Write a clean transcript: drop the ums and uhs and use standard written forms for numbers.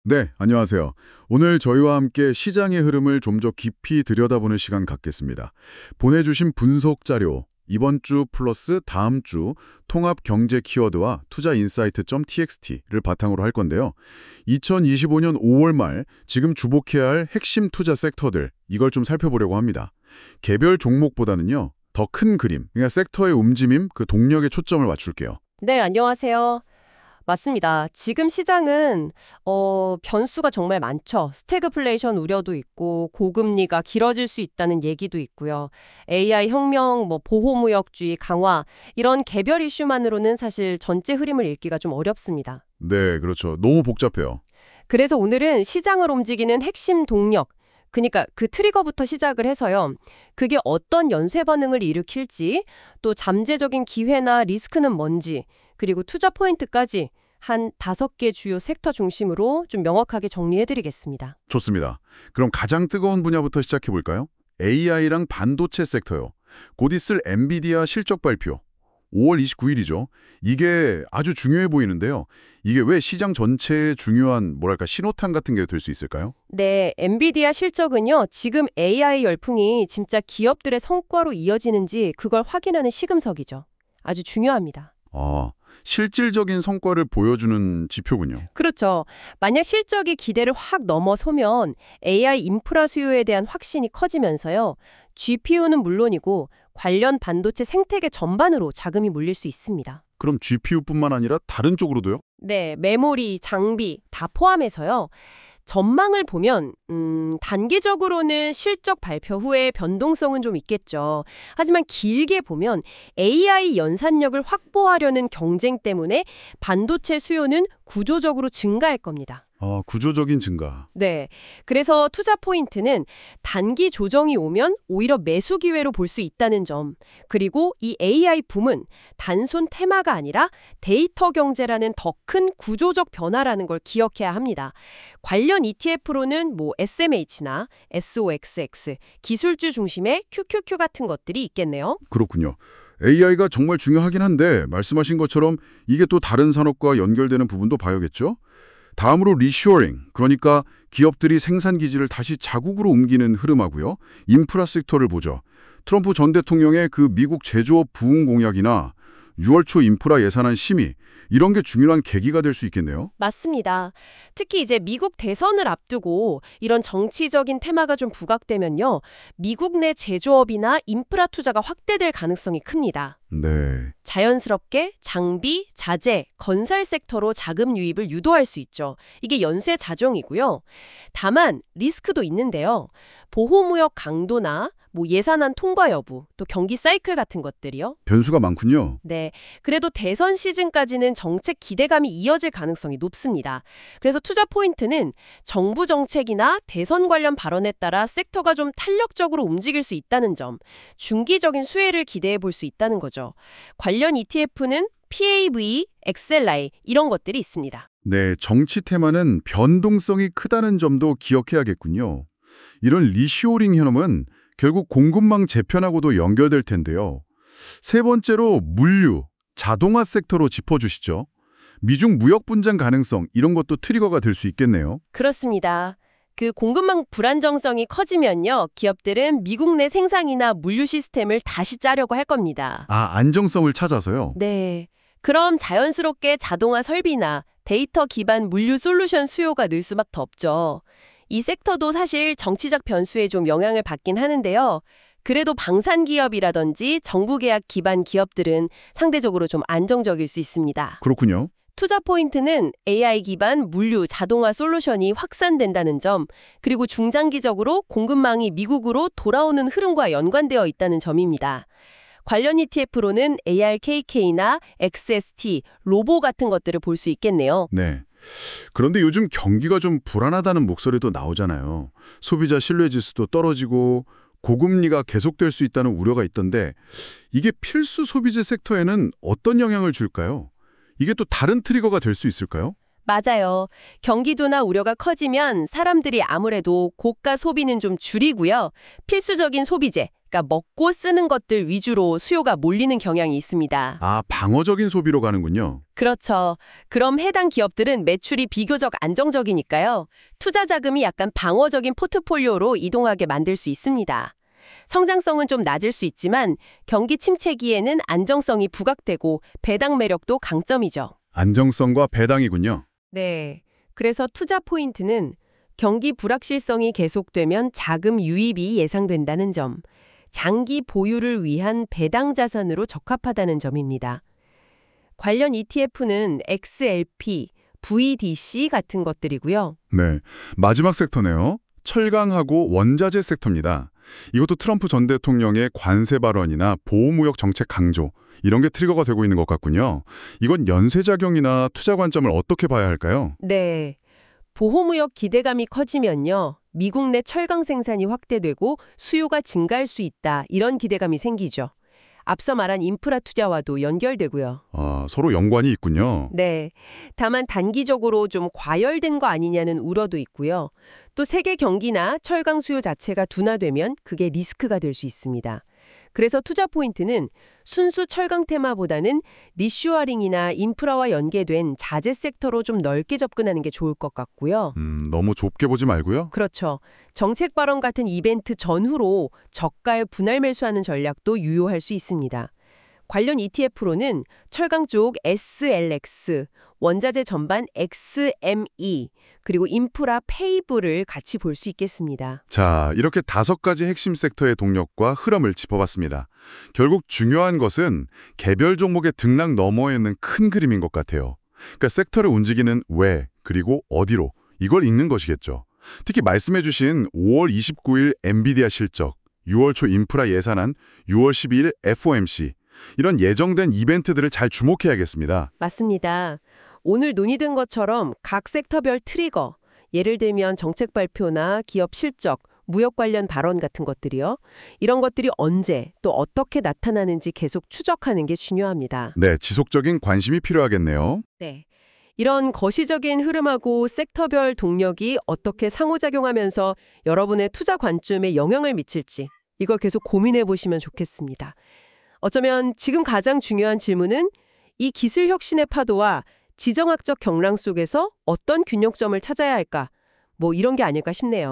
네, 안녕하세요. 오늘 저희와 함께 시장의 흐름을 좀 더 깊이 들여다보는 시간 갖겠습니다. 보내주신 분석 자료, 이번 주 플러스 다음 주 통합 경제 키워드와 투자인사이트.txt를 바탕으로 할 건데요. 2025년 5월 말 지금 주목해야 할 핵심 투자 섹터들, 이걸 좀 살펴보려고 합니다. 개별 종목보다는요, 더 큰 그림, 그러니까 섹터의 움직임, 그 동력에 초점을 맞출게요. 네, 안녕하세요. 맞습니다. 지금 시장은 변수가 정말 많죠. 스태그플레이션 우려도 있고 고금리가 길어질 수 있다는 얘기도 있고요. AI 혁명, 보호무역주의 강화 이런 개별 이슈만으로는 사실 전체 흐름을 읽기가 좀 어렵습니다. 네, 그렇죠. 너무 복잡해요. 그래서 오늘은 시장을 움직이는 핵심 동력, 그러니까 그 트리거부터 시작을 해서요. 그게 어떤 연쇄 반응을 일으킬지, 또 잠재적인 기회나 리스크는 뭔지, 그리고 투자 포인트까지 한 5개 주요 섹터 중심으로 좀 명확하게 정리해드리겠습니다. 좋습니다. 그럼 가장 뜨거운 분야부터 시작해 볼까요? AI랑 반도체 섹터요. 곧 있을 엔비디아 실적 발표. 5월 29일이죠. 이게 아주 중요해 보이는데요. 이게 왜 시장 전체에 중요한 신호탄 같은 게 될 수 있을까요? 네, 엔비디아 실적은요. 지금 AI 열풍이 진짜 기업들의 성과로 이어지는지 그걸 확인하는 시금석이죠. 아주 중요합니다. 아, 실질적인 성과를 보여주는 지표군요. 그렇죠. 만약 실적이 기대를 확 넘어서면 AI 인프라 수요에 대한 확신이 커지면서요. GPU는 물론이고 관련 반도체 생태계 전반으로 자금이 몰릴 수 있습니다. 그럼 GPU뿐만 아니라 다른 쪽으로도요? 네, 메모리, 장비 다 포함해서요. 전망을 보면 단기적으로는 실적 발표 후에 변동성은 좀 있겠죠. 하지만 길게 보면 AI 연산력을 확보하려는 경쟁 때문에 반도체 수요는 구조적으로 증가할 겁니다. 아, 구조적인 증가. 네. 그래서 투자 포인트는 단기 조정이 오면 오히려 매수 기회로 볼 수 있다는 점. 그리고 이 AI 붐은 단순 테마가 아니라 데이터 경제라는 더 큰 구조적 변화라는 걸 기억해야 합니다. 관련 ETF로는 SMH나 SOXX, 기술주 중심의 QQQ 같은 것들이 있겠네요. 그렇군요. AI가 정말 중요하긴 한데 말씀하신 것처럼 이게 또 다른 산업과 연결되는 부분도 봐야겠죠? 다음으로 리쇼어링, 그러니까 기업들이 생산 기지를 다시 자국으로 옮기는 흐름하고요. 인프라 섹터를 보죠. 트럼프 전 대통령의 그 미국 제조업 부흥 공약이나 6월 초 인프라 예산안 심의, 이런 게 중요한 계기가 될 수 있겠네요. 맞습니다. 특히 이제 미국 대선을 앞두고 이런 정치적인 테마가 좀 부각되면요. 미국 내 제조업이나 인프라 투자가 확대될 가능성이 큽니다. 네. 자연스럽게 장비, 자재, 건설 섹터로 자금 유입을 유도할 수 있죠. 이게 연쇄 작용이고요. 다만 리스크도 있는데요. 보호무역 강도나 예산안 통과 여부, 또 경기 사이클 같은 것들이요. 변수가 많군요. 네, 그래도 대선 시즌까지는 정책 기대감이 이어질 가능성이 높습니다. 그래서 투자 포인트는 정부 정책이나 대선 관련 발언에 따라 섹터가 좀 탄력적으로 움직일 수 있다는 점, 중기적인 수혜를 기대해 볼 수 있다는 거죠. 관련 ETF는 PAV, XLI 이런 것들이 있습니다. 네, 정치 테마는 변동성이 크다는 점도 기억해야겠군요. 이런 리쇼어링 현상은 결국 공급망 재편하고도 연결될 텐데요. 세 번째로 물류, 자동화 섹터로 짚어주시죠. 미중 무역 분쟁 가능성, 이런 것도 트리거가 될 수 있겠네요. 그렇습니다. 그 공급망 불안정성이 커지면요. 기업들은 미국 내 생산이나 물류 시스템을 다시 짜려고 할 겁니다. 아, 안정성을 찾아서요? 네. 그럼 자연스럽게 자동화 설비나 데이터 기반 물류 솔루션 수요가 늘 수밖에 없죠. 이 섹터도 사실 정치적 변수에 좀 영향을 받긴 하는데요. 그래도 방산기업이라든지 정부 계약 기반 기업들은 상대적으로 좀 안정적일 수 있습니다. 그렇군요. 투자 포인트는 AI 기반 물류 자동화 솔루션이 확산된다는 점, 그리고 중장기적으로 공급망이 미국으로 돌아오는 흐름과 연관되어 있다는 점입니다. 관련 ETF로는 ARKK나 XST, 로보 같은 것들을 볼 수 있겠네요. 네. 그런데 요즘 경기가 좀 불안하다는 목소리도 나오잖아요. 소비자 신뢰지수도 떨어지고 고금리가 계속될 수 있다는 우려가 있던데 이게 필수 소비재 섹터에는 어떤 영향을 줄까요? 이게 또 다른 트리거가 될 수 있을까요? 맞아요. 경기도나 우려가 커지면 사람들이 아무래도 고가 소비는 좀 줄이고요. 필수적인 소비재, 그러니까 먹고 쓰는 것들 위주로 수요가 몰리는 경향이 있습니다. 아, 방어적인 소비로 가는군요. 그렇죠. 그럼 해당 기업들은 매출이 비교적 안정적이니까요. 투자 자금이 약간 방어적인 포트폴리오로 이동하게 만들 수 있습니다. 성장성은 좀 낮을 수 있지만 경기 침체기에는 안정성이 부각되고 배당 매력도 강점이죠. 안정성과 배당이군요. 네. 그래서 투자 포인트는 경기 불확실성이 계속되면 자금 유입이 예상된다는 점, 장기 보유를 위한 배당 자산으로 적합하다는 점입니다. 관련 ETF는 XLP, VDC 같은 것들이고요. 네, 마지막 섹터네요. 철강하고 원자재 섹터입니다. 이것도 트럼프 전 대통령의 관세 발언이나 보호무역 정책 강조, 이런 게 트리거가 되고 있는 것 같군요. 이건 연쇄작용이나 투자 관점을 어떻게 봐야 할까요? 네. 보호무역 기대감이 커지면요. 미국 내 철강 생산이 확대되고 수요가 증가할 수 있다. 이런 기대감이 생기죠. 앞서 말한 인프라 투자와도 연결되고요. 아, 서로 연관이 있군요. 네. 다만 단기적으로 좀 과열된 거 아니냐는 우려도 있고요. 또 세계 경기나 철강 수요 자체가 둔화되면 그게 리스크가 될 수 있습니다. 그래서 투자 포인트는 순수 철강 테마보다는 리슈어링이나 인프라와 연계된 자재 섹터로 좀 넓게 접근하는 게 좋을 것 같고요. 너무 좁게 보지 말고요. 그렇죠. 정책 발언 같은 이벤트 전후로 저가에 분할 매수하는 전략도 유효할 수 있습니다. 관련 ETF로는 철강 쪽 SLX, 원자재 전반 XME, 그리고 인프라 페이블을 같이 볼 수 있겠습니다. 자, 이렇게 5가지 핵심 섹터의 동력과 흐름을 짚어봤습니다. 결국 중요한 것은 개별 종목의 등락 너머에 있는 큰 그림인 것 같아요. 그러니까 섹터를 움직이는 왜, 그리고 어디로, 이걸 읽는 것이겠죠. 특히 말씀해주신 5월 29일 엔비디아 실적, 6월 초 인프라 예산안, 6월 12일 FOMC, 이런 예정된 이벤트들을 잘 주목해야겠습니다. 맞습니다. 오늘 논의된 것처럼 각 섹터별 트리거, 예를 들면 정책 발표나 기업 실적, 무역 관련 발언 같은 것들이요. 이런 것들이 언제 또 어떻게 나타나는지 계속 추적하는 게 중요합니다. 네, 지속적인 관심이 필요하겠네요. 네. 이런 거시적인 흐름하고 섹터별 동력이 어떻게 상호작용하면서 여러분의 투자 관점에 영향을 미칠지 이걸 계속 고민해 보시면 좋겠습니다. 어쩌면 지금 가장 중요한 질문은 이 기술 혁신의 파도와 지정학적 경랑 속에서 어떤 균형점을 찾아야 할까? 뭐 이런 게 아닐까 싶네요.